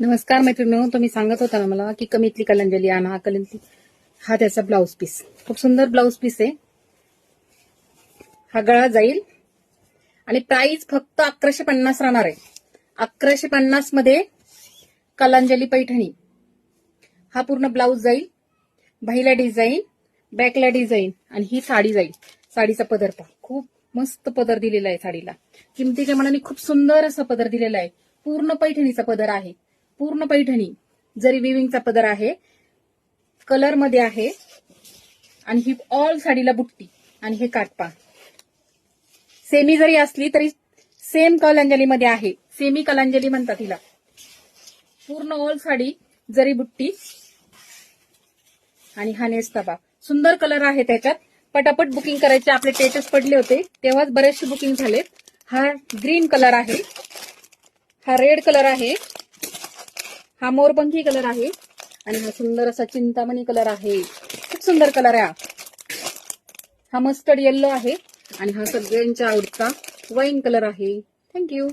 नमस्कार मैत्रिणींनो, तुम्ही सांगत होता ना मला की कमीतली कलांजली आणा. हा त्याचा ब्लाऊज पीस, खूप सुंदर ब्लाऊज पीस आहे. हा गळा जाईल आणि प्राइस फक्त 1150 राहणार आहे. 1150 मध्ये कलांजली पैठणी. हा पूर्ण ब्लाऊज जाईल, बाहीला डिझाईन, बॅकला डिझाईन आणि ही साडी जाईल. साडीचा पदर पहा, खूप मस्त पदर दिलेला आहे साडीला. किमतीच्या मनाने खूप सुंदर असा पदर दिलेला आहे. पूर्ण पैठणीचा पदर आहे, पूर्ण पैठणी. जरी विविंगचा पदर आहे, कलर मध्ये आहे आणि ही ऑल साडीला बुट्टी आणि हे काटपा. सेमी जरी असली तरी सेम कलांजली मध्ये आहे. सेमी कलांजली म्हणतात तिला. पूर्ण ऑल साडी जरी बुट्टी आणि हा नेसताबा. सुंदर कलर आहे त्याच्यात. पटापट बुकिंग करायचे. आपले स्टेटस पडले होते तेव्हाच बरेचसे बुकिंग झाले. हा ग्रीन कलर आहे, हा रेड कलर आहे, हा मोरपंखी कलर आहे आणि हा सुंदर असा चिंतामणी कलर आहे. खूप सुंदर कलर आहे. हा मस्टर्ड येल्लो आहे आणि हा सगळ्यांच्या आवडता वाईन कलर आहे. थँक्यू.